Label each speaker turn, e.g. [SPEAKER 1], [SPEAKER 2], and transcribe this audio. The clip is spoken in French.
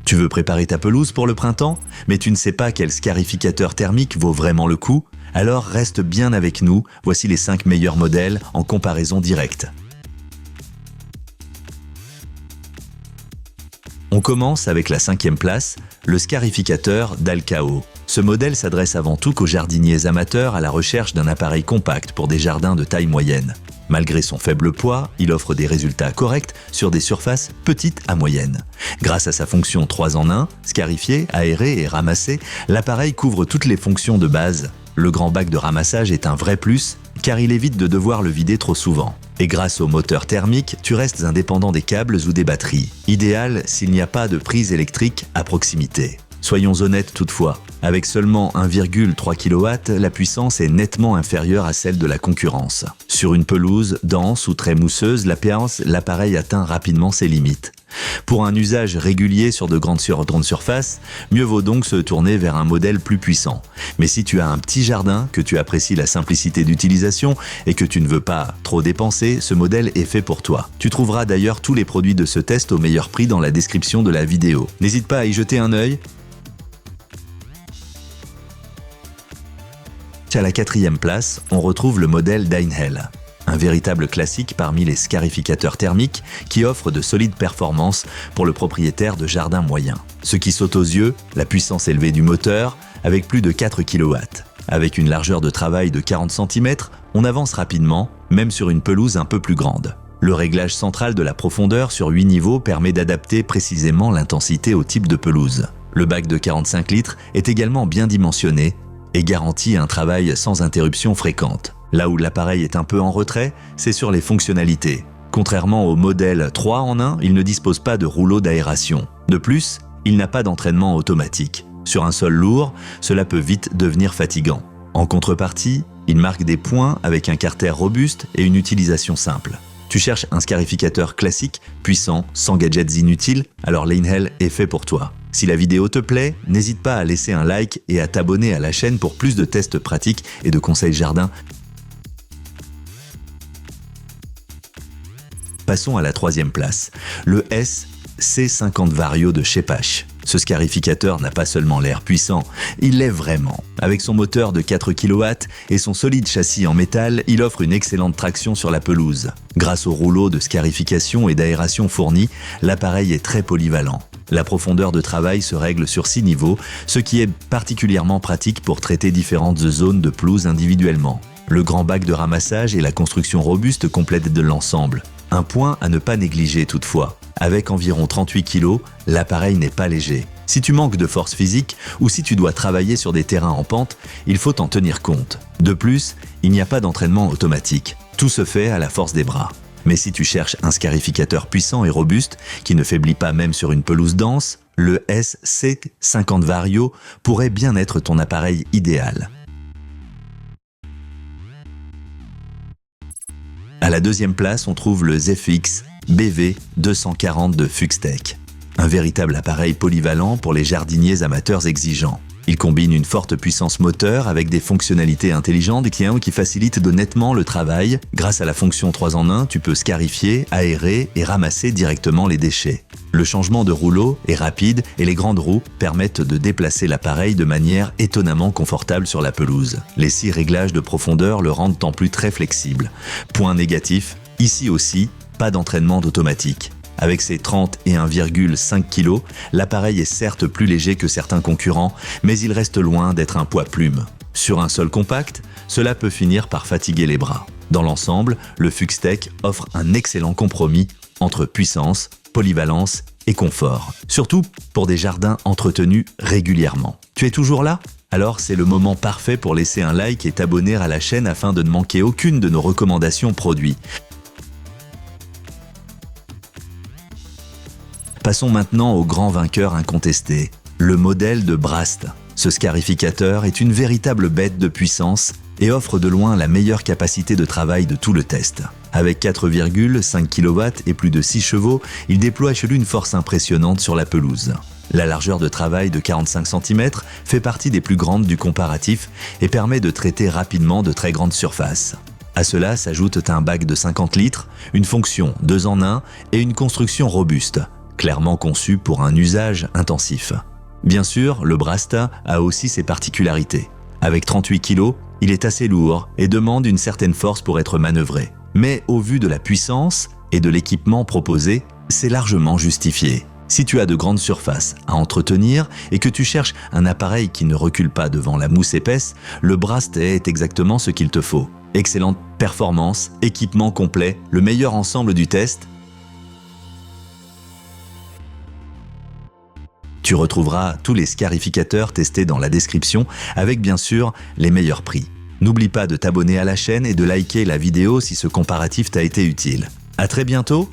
[SPEAKER 1] Tu veux préparer ta pelouse pour le printemps, mais tu ne sais pas quel scarificateur thermique vaut vraiment le coup? Alors reste bien avec nous, voici les 5 meilleurs modèles en comparaison directe. On commence avec la 5e place, le scarificateur Dalcao. Ce modèle s'adresse avant tout qu'aux jardiniers amateurs à la recherche d'un appareil compact pour des jardins de taille moyenne. Malgré son faible poids, il offre des résultats corrects sur des surfaces petites à moyennes. Grâce à sa fonction 3 en 1, scarifier, aérer et ramasser, l'appareil couvre toutes les fonctions de base. Le grand bac de ramassage est un vrai plus, car il évite de devoir le vider trop souvent. Et grâce au moteur thermique, tu restes indépendant des câbles ou des batteries. Idéal s'il n'y a pas de prise électrique à proximité. Soyons honnêtes toutefois, avec seulement 1,3 kW, la puissance est nettement inférieure à celle de la concurrence. Sur une pelouse dense ou très mousseuse, l'appareil atteint rapidement ses limites. Pour un usage régulier sur de grandes surfaces, mieux vaut donc se tourner vers un modèle plus puissant. Mais si tu as un petit jardin, que tu apprécies la simplicité d'utilisation et que tu ne veux pas trop dépenser, ce modèle est fait pour toi. Tu trouveras d'ailleurs tous les produits de ce test au meilleur prix dans la description de la vidéo. N'hésite pas à y jeter un œil. À la 4e place, on retrouve le modèle Deinhell, un véritable classique parmi les scarificateurs thermiques qui offre de solides performances pour le propriétaire de jardin moyen. Ce qui saute aux yeux, la puissance élevée du moteur avec plus de 4 kW. Avec une largeur de travail de 40 cm, on avance rapidement, même sur une pelouse un peu plus grande. Le réglage central de la profondeur sur 8 niveaux permet d'adapter précisément l'intensité au type de pelouse. Le bac de 45 litres est également bien dimensionné et garantit un travail sans interruption fréquente. Là où l'appareil est un peu en retrait, c'est sur les fonctionnalités. Contrairement au modèle 3 en 1, il ne dispose pas de rouleau d'aération. De plus, il n'a pas d'entraînement automatique. Sur un sol lourd, cela peut vite devenir fatigant. En contrepartie, il marque des points avec un carter robuste et une utilisation simple. Tu cherches un scarificateur classique, puissant, sans gadgets inutiles, alors Deinhell est fait pour toi. Si la vidéo te plaît, n'hésite pas à laisser un like et à t'abonner à la chaîne pour plus de tests pratiques et de conseils jardin. Passons à la 3e place, le SC50 Vario de chez Pache. Ce scarificateur n'a pas seulement l'air puissant, il l'est vraiment. Avec son moteur de 4 kW et son solide châssis en métal, il offre une excellente traction sur la pelouse. Grâce au rouleau de scarification et d'aération fourni, l'appareil est très polyvalent. La profondeur de travail se règle sur 6 niveaux, ce qui est particulièrement pratique pour traiter différentes zones de pelouse individuellement. Le grand bac de ramassage et la construction robuste complètent de l'ensemble. Un point à ne pas négliger toutefois. Avec environ 38 kg, l'appareil n'est pas léger. Si tu manques de force physique ou si tu dois travailler sur des terrains en pente, il faut en tenir compte. De plus, il n'y a pas d'entraînement automatique. Tout se fait à la force des bras. Mais si tu cherches un scarificateur puissant et robuste, qui ne faiblit pas même sur une pelouse dense, le SC50 Vario pourrait bien être ton appareil idéal. À la 2e place, on trouve le ZFX BV240 de Fuxtech. Un véritable appareil polyvalent pour les jardiniers amateurs exigeants. Il combine une forte puissance moteur avec des fonctionnalités intelligentes qui facilitent nettement le travail. Grâce à la fonction 3 en 1, tu peux scarifier, aérer et ramasser directement les déchets. Le changement de rouleau est rapide et les grandes roues permettent de déplacer l'appareil de manière étonnamment confortable sur la pelouse. Les 6 réglages de profondeur le rendent en plus très flexible. Point négatif, ici aussi, pas d'entraînement d'automatique. Avec ses 31,5 kg, l'appareil est certes plus léger que certains concurrents, mais il reste loin d'être un poids plume. Sur un sol compact, cela peut finir par fatiguer les bras. Dans l'ensemble, le Fuxtech offre un excellent compromis entre puissance, polyvalence et confort. Surtout pour des jardins entretenus régulièrement. Tu es toujours là ? Alors c'est le moment parfait pour laisser un like et t'abonner à la chaîne afin de ne manquer aucune de nos recommandations produits. Passons maintenant au grand vainqueur incontesté, le modèle de Brast. Ce scarificateur est une véritable bête de puissance et offre de loin la meilleure capacité de travail de tout le test. Avec 4,5 kW et plus de 6 chevaux, il déploie chez lui une force impressionnante sur la pelouse. La largeur de travail de 45 cm fait partie des plus grandes du comparatif et permet de traiter rapidement de très grandes surfaces. À cela s'ajoute un bac de 50 litres, une fonction 2 en 1 et une construction robuste. clairement conçu pour un usage intensif. Bien sûr, le Brasta a aussi ses particularités. Avec 38 kg, il est assez lourd et demande une certaine force pour être manœuvré. Mais au vu de la puissance et de l'équipement proposé, c'est largement justifié. Si tu as de grandes surfaces à entretenir et que tu cherches un appareil qui ne recule pas devant la mousse épaisse, le Brasta est exactement ce qu'il te faut. Excellente performance, équipement complet, le meilleur ensemble du test. Tu retrouveras tous les scarificateurs testés dans la description avec bien sûr les meilleurs prix. N'oublie pas de t'abonner à la chaîne et de liker la vidéo si ce comparatif t'a été utile. À très bientôt